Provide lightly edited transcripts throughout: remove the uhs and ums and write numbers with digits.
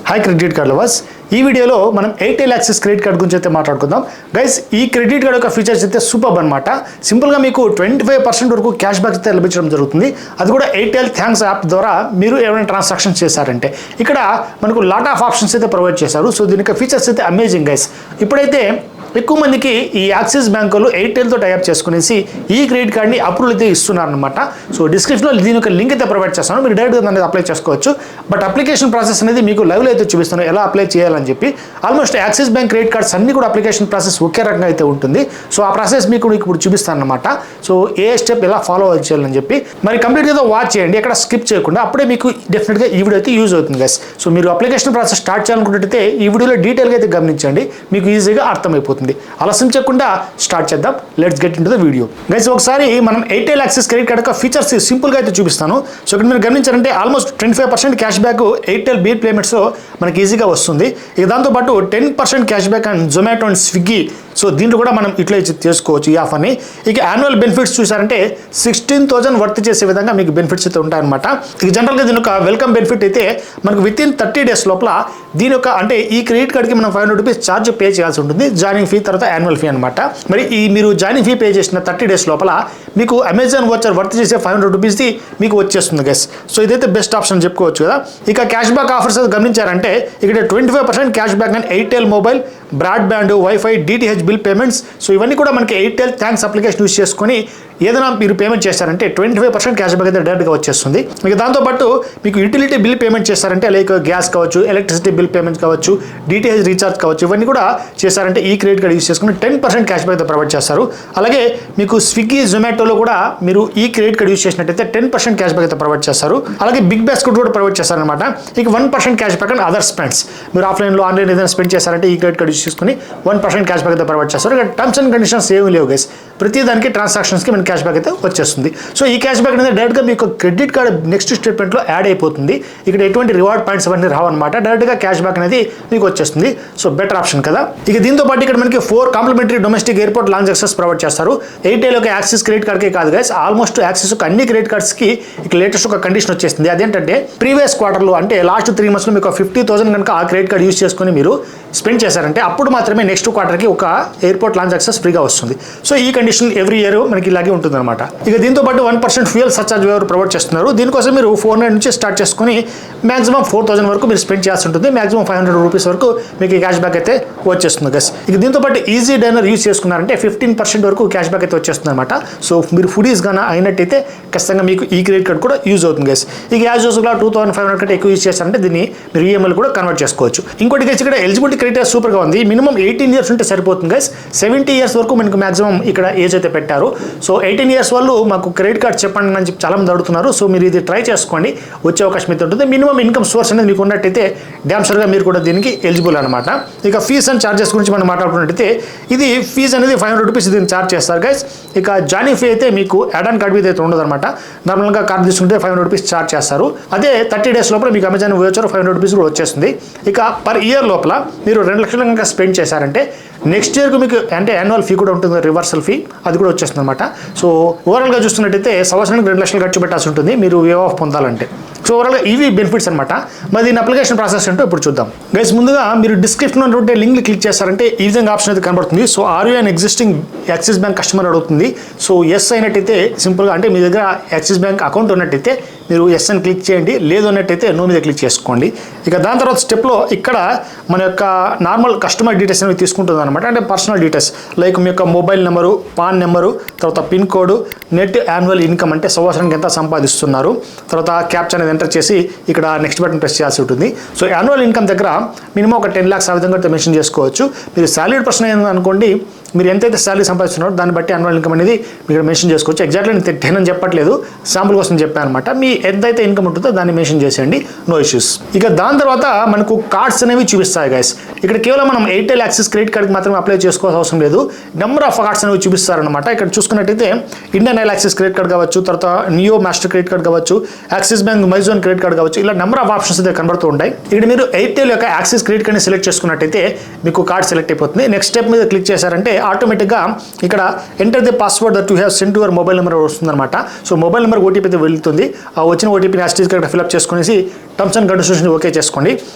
Hi credit card lovers, ఈ వీడియోలో మనం ఎయిర్టెల్ యాక్సిస్ క్రెడిట్ కార్డ్ గురించి అయితే మాట్లాడుకుందాం. గైస్, ఈ క్రెడిట్ కార్డ్ యొక్క ఫీచర్స్ అయితే సూపర్ అనమాట. సింపుల్గా మీకు 25% వరకు క్యాష్ బ్యాక్ అయితే లభించడం జరుగుతుంది. అది కూడా ఎయిర్టెల్ థ్యాంక్స్ యాప్ ద్వారా మీరు ఏమైనా ట్రాన్సాక్షన్స్ చేశారంటే ఇక్కడ మనకు లాట్ ఆఫ్ ఆప్షన్స్ అయితే ప్రొవైడ్ చేశారు. సో దీని యొక్క ఫీచర్స్ అయితే అమేజింగ్ గైస్. ఇప్పుడైతే ఎక్కువ మందికి ఈ యాక్సిస్ బ్యాంకులు ఎయిర్టెల్తో టైప్ చేసుకునేసి ఈ క్రెడిట్ కార్డ్ని అప్రూవల్ అయితే ఇస్తున్నారనమాట. సో డిస్క్రిప్షన్లో దీని యొక్క లింక్ అయితే ప్రొవైడ్ చేస్తాను, మీరు డైరెక్ట్గా దాన్ని అప్లై చేసుకోవచ్చు. బట్ అప్లికేషన్ ప్రాసెస్ అనేది మీకు లైవ్లో అయితే చూపిస్తాను ఎలా అప్లై చేయాలని చెప్పి. Almost axis bank credit cards అన్ని కూడా అప్లికేషన్ ప్రాసెస్ ఒకే రకంగా అయితే ఉంటుంది. సో ఆ ప్రాసెస్ మీకు ఇప్పుడు చూపిస్తాను అనమాట. సో ఏ స్టెప్ ఎలా ఫాలో చేయాలని చెప్పి మరి కంప్లీట్గా వాచ్ చేయండి, ఎక్కడ స్కిప్ చేయకుండా. అప్పుడే మీకు డెఫినెట్గా ఈ వీడియో అయితే యూజ్ అవుతుంది గైస్. సో మీరు అప్లికేషన్ ప్రాసెస్ స్టార్ట్ చేయాలనుకుంటే ఈ వీడియోలో డీటెయిల్గా అయితే గమనించండి, మీకు ఈజీగా అర్థమైపోతుంది. ఆలస్యం చేయకుండా స్టార్ట్ చేద్దాం. Let's get into the video guys. ఒకసారి మనం ఎయిర్టెల్ యాక్సిస్ క్రెడిట్ కార్డ్ యొక్క ఫీచర్స్ సింపుల్గా అయితే చూపిస్తాను. సో ఇక్కడ మీరు గమనించారంటే almost 25% cash back Airtel bill పేమెంట్స్లో మనకి ఈజీగా వస్తుంది. ఇక దాంతోపాటు 10% cash back and Zomato and Swiggy, so దీంట్లో కూడా మనం ఇట్లా చేసుకోవచ్చు ఈ ఆఫర్ని. ఇక యాన్యువల్ బెనిఫిట్స్ చూసారంటే 16,000 వర్త్ చేసే విధంగా మీకు బెనిఫిట్స్ అయితే ఉంటాయన్నమాట. ఇక జనరల్గా దీని ఒక వెల్కమ్ బెనిఫిట్ అయితే మనకు విత్ ఇన్ 30 days లోపల దీని యొక్క అంటే ఈ క్రెడిట్ కార్డ్కి మనం 500 రూపీస్ ఛార్జ్ పే చేయాల్సి ఉంటుంది. జాయినింగ్ ఫీ తర్వాత యాన్యువల్ ఫీ అనమాట. మరి ఈ మీరు జాయినింగ్ ఫీ పే చేసిన 30 days లోపల మీకు అమెజాన్ వాచర్ వర్త్ చేసే 500 రూపీస్ది మీకు వచ్చేస్తుంది గైస్. సో ఇదైతే బెస్ట్ ఆప్షన్ చెప్పుకోవచ్చు కదా. ఇక క్యాష్ బ్యాక్ ఆఫర్స్ గమనించారంటే ఇక్కడ 25% cash back and Airtel mobile, broadband, wifi, DTH bill payments. So ఇవన్నీ కూడా మనకి ఎయిర్టెల్ థ్యాంక్స్ అప్లికేషన్ యూస్ చేసుకొని ఏదైనా మీరు పేమెంట్ చేస్తారంటే 25% క్యాష్ బ్యాక్ అయితే డైరెక్ట్గా వచ్చేస్తుంది. ఇక దాంతోపాటు మీకు యూటిలిటీ బిల్ పేమెంట్ చేస్తారంటే లైక్ గ్యాస్ కావచ్చు, ఎలక్ట్రిసిటీ బిల్ పేమెంట్ కావచ్చు, డిటిహెచ్ రీఛార్జ్ కావచ్చు, ఇవన్నీ కూడా చేస్తారంటే ఈ క్రెడిట్ కార్డ్ యూస్ చేసుకుని 10% క్యాష్ బ్యాక్ అయితే ప్రొవైడ్ చేస్తారు. అలాగే మీకు స్విగ్గీ, జొమాటోలో కూడా మీరు ఈ క్రెడిట్ కార్డ్ యూస్ చేసినట్టయితే 10% క్యాష్ బ్యాక్ అయితే ప్రొవైడ్ చేస్తారు. అలాగే బిగ్ బాస్కెట్ కూడా ప్రొవైడ్ చేస్తారనమాట. ఇక 1% cash back and other spends, మీరు ఆఫ్లైన్లో ఆన్లైన్ ఏదైనా స్పెండ్ చేస్తారంటే ఈ క్రెడిట్ కార్డ్ యూస్ చేసుకుని 1% క్యాష్ బ్యాక్ అయితే ప్రొవైడ్ చేస్తారు. ఇక టర్మ్స్ అండ్ కండిషన్స్ ఏమీ లేవు గైస్. ప్రతి దానికి ట్రాన్సాక్షన్స్కి మనకి క్యాష్ బ్యాక్ అయితే వచ్చేస్తుంది. సో ఈ క్యాష్ బ్యాక్ అనేది డైరెక్ట్గా మీకు క్రెడిట్ కార్డ్ నెక్స్ట్ స్టేట్మెంట్లో యాడ్ అయిపోతుంది. ఇక్కడ ఎటువంటి రివార్డ్ పాయింట్స్ అవన్నీ రావన్నమాట, డైరెక్ట్గా క్యాష్ బ్యాక్ అనేది మీకు వచ్చేస్తుంది. సో బెటర్ ఆప్షన్ కదా. ఇక దీంతో పాటు ఇక్కడ మనకి 4 complimentary domestic airport lounge access provide చేస్తారు. ఎయిర్టెల్ ఒక యాక్సిస్ క్రెడిట్ కార్డ్కే కాదు గైస్, ఆల్మోస్ట్ యాక్సిస్ ఒక అన్ని క్రెడిట్ కార్డ్స్కి ఇక లేటెస్ట్ ఒక కండిషన్ వచ్చేస్తుంది. అదేంటంటే ప్రీవియస్ క్వార్టర్లో అంటే లాస్ట్ 3 monthsలో మీకు 50,000 కనుక ఆ క్రెడిట్ కార్డ్ యూస్ చేసుకుని మీరు స్పెండ్ చేశారంటే అప్పుడు మాత్రమే నెక్స్ట్ క్వార్టర్కి ఒక ఎయిర్పోర్ట్ లాంచ్ యాక్సెస్ ఫ్రీగా వస్తుంది. సో ఈ కండిషన్ ఎవ్రీ ఇయర్ మనకి ఇలాగే ఉంటుంది అనమాట. ఇక దీంతో పాటు 1% ఫ్యూయల్ సర్చార్జ్ వేవర్ ప్రొవైడ్ చేస్తున్నారు. దీనికోసం మీరు 400 నుంచి స్టార్ట్ చేసుకుని మాక్సిమం 4,000 వరకు మీరు స్పెండ్ చేయాల్సి ఉంటుంది. మాక్సిమం 500 రూపీస్ వరకు మీకు ఈ క్యాష్ బ్యాక్ అయితే వచ్చేస్తుంది గైస్. ఇక దీంతో పాటు ఈజీ డైనర్ యూస్ చేసుకున్నారంటే 15% వరకు క్యాష్ బ్యాక్ అయితే వచ్చేస్తుంది అనమాట. సో మీరు ఫుడీస్ గానా అయినట్టయితే ఖచ్చితంగా మీకు ఈ క్రెడిట్ కార్డ్ కూడా యూజ్ అవుతుంది గైస్. ఇక యాజ్ యూజువల్గా 2,500 కంటే ఎక్కువ యూజ్ చేస్తారంటే దీన్ని మీరు ఈఎంఐ కూడా కన్వర్ట్ చేసుకోవచ్చు. ఇంకోటి గైస్, ఇక్కడ ఎలిజిబిలిటీ క్రైటీరియా సూపర్గా ఉంది. మినిమం 18 years ఉంటే సరిపోతుంది గైస్. 70 years వరకు మనకు మాక్సిమం ఇక్కడ ఏజ్ అయితే పెట్టారు. సో 18 years వాళ్ళు మాకు క్రెడిట్ కార్డ్ చెప్పండి అని చెప్పి చాలా మంది అడుగుతున్నారు. సో మీరు ఇది ట్రై చేసుకోండి, వచ్చే అవకాశం అయితే ఉంటుంది. మినిమం ఇన్కమ్ సోర్స్ అనేది మీకు ఉన్నట్టయితే డ్యామ్ షూర్గా మీరు కూడా దీనికి ఎలిజిబుల్ అనమాట. ఇక ఫీజ్ అండ్ ఛార్జెస్ గురించి మనం మాట్లాడుకున్నట్టయితే ఇది ఫీజ్ అనేది 500 రూపీస్ దీన్ని ఛార్జ్ చేస్తారు గైస్. ఇక జాయినింగ్ ఫీ అయితే మీకు యాడ్ ఆన్ కార్డ్ మీద అయితే ఉండదు అనమాట. నార్మల్గా కార్డు తీసుకుంటే 500 రూపీస్ ఛార్జ్ చేస్తారు. అదే 30 days లోపల మీకు అమెజాన్ వచ్చారు 500 రూపీస్ కూడా వచ్చేస్తుంది. ఇక పర్ ఇయర్ లోపల మీరు 2 లక్షలు కనుక స్పెండ్ చేశారంటే నెక్స్ట్ ఇయర్కి మీకు అంటే యాన్యువల్ ఫీ కూడా ఉంటుంది, రివర్సల్ ఫీ అది కూడా వచ్చేస్తుంది అనమాట. సో ఓవరాల్గా చూస్తున్నట్టయితే సంవత్సరానికి 2 లక్షలు ఖర్చు పెట్టాల్సి ఉంటుంది మీరు వే ఆఫ్ పొందాలంటే. సో ఓవరాల్గా ఇవి బెనిఫిట్స్ అనమాట. మరి దీని అప్లికేషన్ ప్రాసెస్ ఏంటో ఇప్పుడు చూద్దాం గైస్. ముందుగా మీరు డిస్క్రిప్షన్లో ఉంటే లింక్ క్లిక్ చేస్తారంటే ఈ విధంగా ఆప్షన్ అయితే కనబడుతుంది. So are you an existing Axis bank customer అడుగుతుంది. సో ఎస్ అయినట్టయితే సింపుల్గా అంటే మీ దగ్గర యాక్సిస్ బ్యాంక్ అకౌంట్ ఉన్నట్టయితే మీరు ఎస్ అని క్లిక్ చేయండి, లేదు అన్నట్టయితే నో మీద క్లిక్ చేసుకోండి. ఇక దాని తర్వాత స్టెప్లో ఇక్కడ మన యొక్క నార్మల్ కస్టమర్ డీటెయిల్స్ అనేవి తీసుకుంటుంది అనమాట. అంటే పర్సనల్ డీటెయిల్స్ లైక్ మీ యొక్క మొబైల్ నెంబరు, పాన్ నెంబరు, తర్వాత pin code, net annual income అంటే సంవత్సరానికి ఎంత సంపాదిస్తున్నారు, తర్వాత క్యాప్చర్ అనేది ఎంటర్ చేసి ఇక్కడ నెక్స్ట్ బటన్ ప్రెస్ చేయాల్సి ఉంటుంది. సో యాన్యువల్ ఇన్కమ్ దగ్గర మినిమం ఒక 10 lakhs ఆ విధంగా అయితే మెన్షన్ చేసుకోవచ్చు. మీరు సాలరీడ్ పర్సన్ అయింది అనుకోండి, మీరు ఎంతైతే శాలరీ సంపాదిస్తున్నారో దాన్ని బట్టి యాన్యువల్ ఇన్కమ్ అనేది మీరు మెన్షన్ చేసుకోవచ్చు. ఎగ్జాక్ట్లీ నేను 10 అని చెప్పట్లేదు, శాంపుల్ కోసం చెప్పాను అనమాట. మీ ఎంతైతే ఇన్కమ్ ఉంటుందో దాన్ని మెన్షన్ చేసేయండి, నో ఇష్యూస్. ఇక దాని తర్వాత మనకు కార్డ్స్ అనేవి చూపిస్తాయి గైస్. ఇక్కడ కేవలం మనం ఎయిర్టెల్ యాక్సిస్ క్రెడిట్ కార్డ్కి మాత్రమే అప్లై చేసుకోవాల్సిన అవసరం లేదు. నెంబర్ ఆఫ్ కార్డ్స్ అనేవి చూపిస్తారనమాట. ఇక్కడ చూసుకున్నట్టయితే Indian oil axis credit card కావచ్చు, తర్వాత నియో మాస్టర్ క్రెడిట్ కార్డ్ కావచ్చు, axis bank MyZone credit card కావచ్చు, ఇలా నెంబర్ ఆఫ్ ఆప్షన్స్ అయితే కనబడుతూ ఉంటాయి. ఇక్కడ మీరు ఎయిర్టెల్ యొక్క యాక్సిస్ క్రెడిట్ కార్డ్ని సెలెక్ట్ చేసుకున్నట్టయితే మీకు కార్డ్ సెలెక్ట్ అయిపోతుంది. నెక్స్ట్ స్టెప్ మీద క్లిక్ చేశారంటే ఆటోమేటిక్గా ఇక్కడ enter the password that you have send your mobile number వస్తుందన్నమాట. సో మొబైల్ నెంబర్ ఓటీపీ అయితే వెళ్తుంది. ఆ వచ్చిన ఓటీపీని యాస్టీస్ ఇక్కడ ఫిల్అప్ చేసుకునేసి టర్మ్స్ అండ్ కండిషన్స్ ఓకే చేసుకోండి.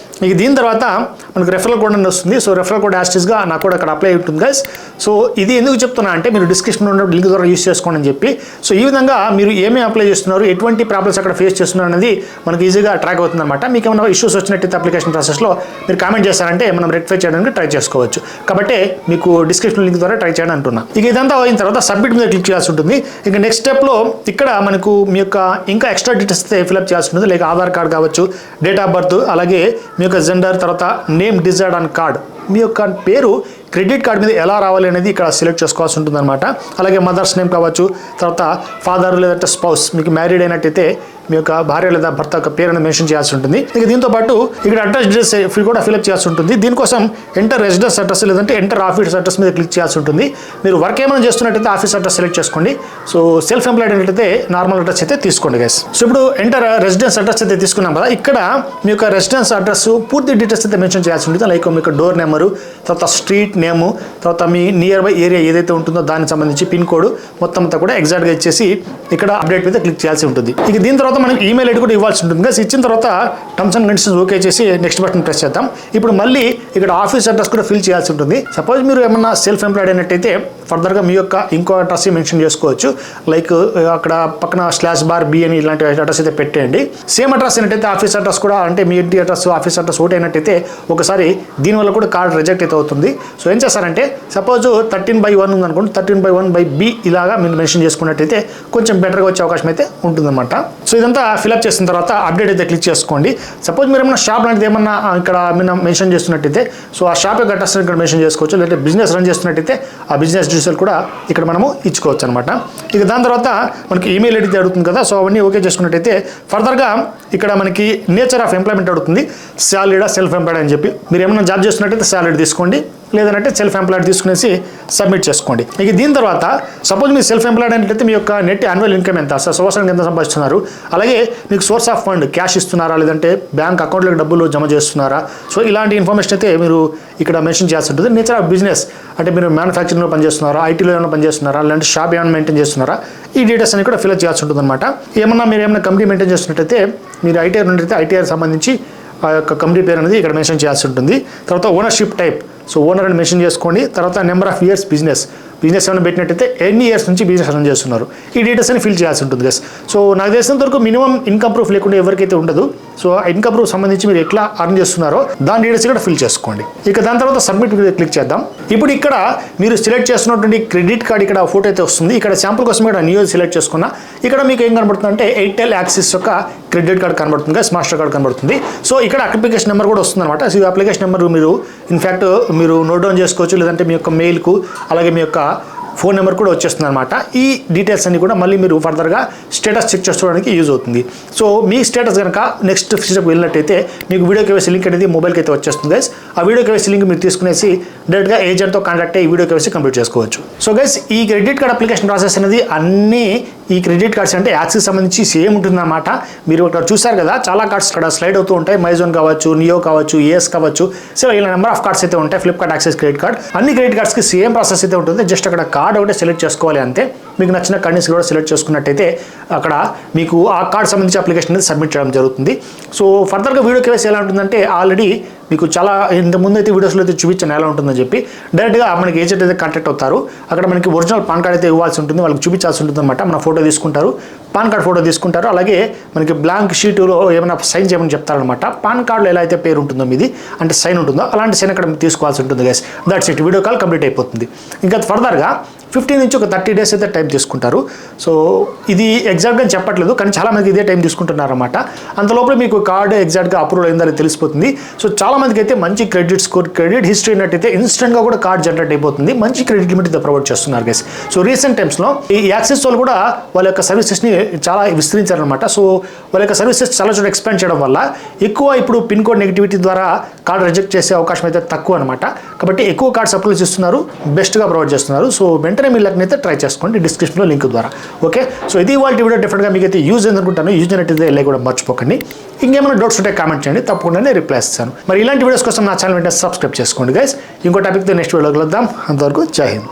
ఇక దీని తర్వాత మనకు రెఫరల్ కోడ్ అని వస్తుంది. సో రెఫరల్ కోడ్ యాస్టీస్గా నాకు కూడా అక్కడ అప్లై ఉంటుంది గైస్. సో ఇది ఎందుకు చెప్తున్నా అంటే మీరు డిస్క్రిప్షన్లో ఉన్న లింక్ ద్వారా యూస్ చేసుకోండి అని చెప్పి. సో ఈ విధంగా మీరు ఏమేమి అప్లై చేస్తున్నారు, ఎటువంటి ప్రాబ్లమ్స్ అక్కడ ఫేస్ చేస్తున్నారు అనేది మనకి ఈజీగా ట్రాక్ అవుతుంది అనమాట. మీకు ఏమైనా ఇష్యూస్ వచ్చినట్టయితే అప్లికేషన్ ప్రాసెస్లో మీరు కామెంట్ చేస్తారంటే మనం రెక్టిఫై చేయడానికి ట్రై చేసుకోవచ్చు. కాబట్టి మీకు డిస్క్రిప్షన్ లింక్ ద్వారా ట్రై చేయండి అంటున్నా. ఇక ఇదంతా అయిన తర్వాత సబ్మిట్ మీద క్లిక్ చేయాల్సి ఉంటుంది. ఇక నెక్స్ట్ స్టెప్లో ఇక్కడ మనకు మీ యొక్క ఇంకా ఎక్స్ట్రా డీటెయిల్స్ అయితే ఫిల్అప్ చేయాల్సి ఉంటుంది. లైక్ ఆధార్ కార్డ్ కావచ్చు, డేట్ ఆఫ్ బర్త్, అలాగే మీ యొక్క జెండర్, తర్వాత నేమ్ డిజైర్డ్ ఆన్ కార్డ్, మీ యొక్క పేరు క్రెడిట్ కార్డ్ మీద ఎలా రావాలి అనేది ఇక్కడ సెలెక్ట్ చేసుకోవాల్సి ఉంటుంది అనమాట. అలాగే మదర్స్ నేమ్ కావచ్చు, తర్వాత ఫాదర్ లేదంటే స్పౌస్, మీకు మ్యారీడ్ అయినట్టయితే మీ యొక్క భార్య లేదా భర్త యొక్క పేరుని మెన్షన్ చేయాల్సి ఉంటుంది. ఇక దీంతో పాటు ఇక్కడ అడ్రస్ డీటెయిల్స్ కూడా ఫిల్అప్ చేయాల్సి ఉంటుంది. దీనికోసం ఎంటర్ రెసిడెన్స్ అడ్రస్ లేదంటే ఎంటర్ ఆఫీస్ అడ్రస్ మీద క్లిక్ చేయాల్సి ఉంటుంది. మీరు వర్క్ ఏమైనా చేస్తున్నట్టయితే ఆఫీస్ అడ్రస్ సెలెక్ట్ చేసుకోండి. సో సెల్ఫ్ ఎంప్లాయిడ్ అయినట్టయితే నార్మల్ అడ్రస్ అయితే తీసుకోండి గైస్. సో ఇప్పుడు ఎంటర్ రెసిడెన్స్ అడ్రస్ అయితే తీసుకున్నాం కదా, ఇక్కడ మీ యొక్క రెసిడెన్స్ అడ్రస్ పూర్తి డీటెయిల్స్ అయితే మెన్షన్ చేయాల్సి ఉంటుంది. లైక్ మీ యొక్క డోర్ నెంబరు, తర్వాత స్ట్రీట్ నేము, తర్వాత మీ నియర్ బై ఏరియా ఏదైతే ఉంటుందో దానికి సంబంధించి పిన్ కోడ్ మొత్తం అంతా కూడా ఎగ్జాక్ట్గా ఇచ్చేసి ఇక్కడ అప్డేట్ మీద క్లిక్ చేయాల్సి ఉంటుంది. ఇక దీని తర్వాత మనకి ఈమెయిల్ ఐడి కూడా ఇవ్వాల్సి ఉంటుంది. ఇచ్చిన తర్వాత టర్మ్స్ అండ్ కండిషన్స్ ఓకే చేసి నెక్స్ట్ బటన్ ప్రెస్ చేద్దాం. ఇప్పుడు మళ్ళీ ఇక్కడ ఆఫీస్ అడ్రస్ కూడా ఫిల్ చేయాల్సి ఉంటుంది. సపోజ్ మీరు ఏమన్నా సెల్ఫ్ ఎంప్లాయిడ్ అయినట్టయితే ఫర్దర్గా మీ యొక్క ఇంకో అడ్రస్ మెన్షన్ చేసుకోవచ్చు. లైక్ అక్కడ పక్కన /B అని ఇలాంటి అడ్రస్ అయితే పెట్టేయండి. సేమ్ అడ్రస్ ఏంటంటే ఆఫీస్ అడ్రస్ కూడా, అంటే మీ ఇంటి అడ్రస్ ఆఫీస్ అడ్రస్ ఒకటి అయినట్టయితే ఒకసారి దీనివల్ల కూడా కార్డ్ రిజెక్ట్ అయితే అవుతుంది. సో ఏం చేస్తారంటే సపోజ్ 13/1 ఉందనుకోండి, 13/1/B ఇలాగా మీరు మెన్షన్ చేసుకున్నట్టయితే కొంచెం బెటర్గా వచ్చే అవకాశం అయితే ఉంటుందన్నమాట. సో ఇదంతా ఫిల్అప్ చేసిన తర్వాత అప్డేట్ అయితే క్లిక్ చేసుకోండి. సపోజ్ మీరు ఏమైనా షాప్ లాంటిది ఏమన్నా ఇక్కడ మీరు మెన్షన్ చేస్తున్నట్టయితే సో ఆ షాప్ యొక్క అడ్రస్ ఇక్కడ మెన్షన్ చేసుకోవచ్చు. లేదంటే బిజినెస్ రన్ చేస్తున్నట్టయితే ఆ బిజినెస్ డీటెయిల్స్ కూడా ఇక్కడ మనము ఇచ్చుకోవచ్చు అనమాట. ఇక దాని తర్వాత మనకి ఈమెయిల్ ఐడి అడుగుతుంది కదా, సో అవన్నీ ఓకే చేసుకున్నట్టయితే ఫర్దర్గా ఇక్కడ మనకి నేచర్ ఆఫ్ ఎంప్లాయ్మెంట్ అడుగుతుంది. సాలరీడా సెల్ఫ్ ఎంప్లాయిడ్ అని చెప్పి మీరు ఏమైనా జాబ్ చేస్తున్నట్టయితే సాలరీ తీసుకోండి, లేదంటే సెల్ఫ్ ఎంప్లాయిడ్ తీసుకునేసి సబ్మిట్ చేసుకోండి. ఇక దీని తర్వాత సపోజ్ మీరు సెల్ఫ్ ఎంప్లాయిడ్ అంటే మీ యొక్క నెట్ యాన్యువల్ ఇన్కమ్ ఎంత, సంవత్సరానికి ఎంత సంపాదిస్తున్నారు, అలాగే మీకు సోర్స్ ఆఫ్ ఫండ్ క్యాష్ ఇస్తున్నారా, లేదంటే బ్యాంక్ అకౌంట్లోకి డబ్బులు జమ చేస్తున్నారా, సో ఇలాంటి ఇన్ఫర్మేషన్ అయితే మీరు ఇక్కడ మెన్షన్ చేయాల్సి ఉంటుంది. నేచర్ ఆఫ్ బిజినెస్ అంటే మీరు మ్యానుఫ్యాక్చరింగ్లో పనిచేస్తున్నారా, ఐటీలో ఏమైనా పనిచేస్తున్నారా, లేదంటే షాప్ ఏమైనా మెయింటైన్ చేస్తున్నారా, ఈ డీటెయిల్స్ అని కూడా ఫిల్అప్ చేయాల్సి ఉంటుంది అనమాట. మీరు ఏమైనా కంపెనీ మెయింటైన్ చేస్తున్నట్టయితే మీరు ఐటీఆర్ నుండి అయితే ఐటీఆర్ సంబంధించి ఆ యొక్క కంపెనీ పేరు అనేది ఇక్కడ మెన్షన్ చేయాల్సి ఉంటుంది. తర్వాత ఓనర్షిప్ టైప్, సో ఓనర్ అని మెన్షన్ చేసుకోండి. తర్వాత నెంబర్ ఆఫ్ ఇయర్స్ బిజినెస్ ఏమైనా పెట్టినట్టయితే ఎన్ని ఇయర్స్ నుంచి బిజినెస్ రన్ చేస్తున్నారు, ఈ డీటెయిల్స్ అని ఫిల్ చేయాల్సి ఉంటుంది గైస్. సో నాకు తెలిసినంత వరకు మినిమం ఇన్కమ్ ప్రూఫ్ లేకుండా ఎవరికైతే ఉండదు. సో ఆ ఇన్కమ్ ప్రూఫ్ సంబంధించి మీరు ఎట్లా అర్న్ చేస్తున్నారో దాని డీటెయిల్స్ కూడా ఫిల్ చేసుకోండి. ఇక దాని తర్వాత సబ్మిట్ మీద క్లిక్ చేద్దాం. ఇప్పుడు ఇక్కడ మీరు సెలెక్ట్ చేస్తున్నటువంటి క్రెడిట్ కార్డ్ ఇక్కడ ఫోటో అయితే వస్తుంది. ఇక్కడ శాంపుల్ కోసం ఇక్కడ నియో సెలెక్ట్ చేసుకున్నా. ఇక్కడ మీకు ఏం కనబడుతుంది అంటే ఎయిర్టెల్ యాక్సిస్ యొక్క క్రెడిట్ కార్డ్ కనబడుతుంది గైస్, మాస్టర్ కార్డ్ కనబడుతుంది. సో ఇక్కడ అప్లికేషన్ నెంబర్ కూడా వస్తుంది అనమాట. సో ఈ అప్లికేషన్ నెంబర్ మీరు ఇన్ఫ్యాక్ట్ మీరు నోట్ డౌన్ చేసుకోవచ్చు, లేదంటే మీ యొక్క మెయిల్కు అలాగే మీ యొక్క ఫోన్ నెంబర్ కూడా వచ్చేస్తుంది అనమాట. ఈ డీటెయిల్స్ అన్ని కూడా మళ్ళీ మీరు ఫర్దర్గా స్టేటస్ చెక్ చేసుకోవడానికి యూజ్ అవుతుంది. సో మీ స్టేటస్ కనుక నెక్స్ట్ ఫీచర్కి వెళ్ళినట్టయితే మీకు వీడియో కేవైసీ లింక్ అనేది మొబైల్కి అయితే వచ్చేస్తుంది గైస్. ఆ వీడియో కేవైసీ లింక్ మీరు తీసుకునేసి డైరెక్ట్గా ఏజెంట్తో కాంటాక్ట్ అయ్యి వీడియో కేవైసీ కంప్లీట్ చేసుకోవచ్చు. సో గైస్ ఈ క్రెడిట్ కార్డ్ అప్లికేషన్ ప్రాసెస్ అనేది అన్నీ ఈ క్రెడిట్ కార్డ్స్ అంటే యాక్సిస్ సంబంధించి సేమ్ ఉంటుందన్నమాట. మీరు ఇక్కడ చూసారు కదా, చాలా కార్డ్స్ ఇక్కడ స్లైడ్ అవుతూ ఉంటాయి. మైజోన్ కావచ్చు, నియో కావచ్చు, ఏఎస్ కావచ్చు, సో ఇలా నెంబర్ ఆఫ్ కార్డ్స్ అయితే ఉంటాయి. ఫ్లిప్కార్ట్ యాక్సిస్ క్రెడిట్ కార్డ్ అన్ని క్రెడిట్ కార్డ్స్కి సేమ్ ప్రాసెస్ అయితే ఉంటుంది. జస్ట్ అక్కడ కార్డ్ ఒకటే సెలెక్ట్ చేసుకోవాలి అంతే. మీకు నచ్చిన కార్డ్ని కూడా సెలెక్ట్ చేసుకున్నట్టయితే అక్కడ మీకు ఆ కార్డ్ సంబంధించి అప్లికేషన్ అనేది సబ్మిట్ చేయడం జరుగుతుంది. సో ఫర్దర్గా వీడియో కేవైసీ ఎలా ఉంటుందంటే ఆల్రెడీ మీకు చాలా ఇంతకుముందు అయితే వీడియోస్లో అయితే చూపించాను ఎలా ఉంటుందని చెప్పి. డైరెక్ట్గా మనకి ఏజెంట్ అయితే కాంటాక్ట్ అవుతారు. అక్కడ మనకి ఒరిజినల్ పాన్ కార్డ్ అయితే ఇవ్వాల్సి ఉంటుంది, వాళ్ళకి చూపించాల్సి ఉంటుంది అనమాట. మన ఫోటో తీసుకుంటారు, పాన్ కార్డ్ ఫోటో తీసుకుంటారు, అలాగే మనకి బ్లాంక్ షీటులో ఏమైనా సైన్ చేయమని చెప్తారనమాట. పాన్ కార్డులో ఎలా అయితే పేరు ఉంటుందో మీది అంటే సైన్ ఉంటుందో అలాంటి సైన్ అక్కడ తీసుకోవాల్సి ఉంటుంది guys. That's it, video call complete అయిపోతుంది. ఇంకా ఫర్దర్గా 15 నుంచి ఒక 30 డేస్ అయితే టైం తీసుకుంటారు. సో ఇది ఎగ్జాక్ట్గా చెప్పట్లేదు, కానీ చాలామందికి ఇదే టైం తీసుకుంటున్నారు అనమాట. అంతలోపల మీకు కార్డు ఎగ్జాక్ట్గా అప్రూవల్ అయిందని తెలిసిపోతుంది. సో చాలామందికి అయితే మంచి క్రెడిట్ స్కోర్, క్రెడిట్ హిస్టరీ ఉన్నట్టయితే ఇన్స్టెంట్గా కూడా కార్డ్ జనరేట్ అయిపోతుంది. మంచి క్రెడిట్ లిమిట్ అయితే ప్రొవైడ్ చేస్తున్నారు గైస్. సో రీసెంట్ టైమ్స్లో ఈ యాక్సిస్ వాళ్ళు కూడా వాళ్ళ యొక్క సర్వీసెస్ని చాలా విస్తరించారనమాట. సో వాళ్ళ యొక్క సర్వీసెస్ చాలా చోట ఎక్స్పాండ్ చేయడం వల్ల ఎక్కువ ఇప్పుడు పిన్ కోడ్ నెగిటివిటీ ద్వారా కార్డ్ రిజెక్ట్ చేసే అవకాశం అయితే తక్కువ అనమాట. కాబట్టి ఎక్కువ కార్డ్స్ అప్రూవల్స్ ఇస్తున్నారు, బెస్ట్గా ప్రొవైడ్ చేస్తున్నారు. సో వెంటనే మీ లక్ని అయితే ట్రై చేసుకోండి డిస్క్రిప్షన్లో లింక్ ద్వారా. ఓకే, సో ఇది వాళ్ళ వీడియో డెఫినెట్గా మీకు అయితే యూజ్ అయింది అనుకుంటాను. యూజ్ అయినట్టయితే లైక్ కూడా మర్చిపోకండి. ఇంకేమైనా డౌట్స్ ఉంటే కామెంట్ చేయండి, తప్పకుండా నేను రిప్లై ఇస్తాను. మరి ఇలాంటి వీడియోస్ కోసం నా ఛానల్ వెంటనే సబ్స్క్రైబ్ చేసుకోండి గైస్. ఇంకో టాపిక్తో నెక్స్ట్ వీడియోలో కలుద్దాం. అంతవరకు జై హింద్.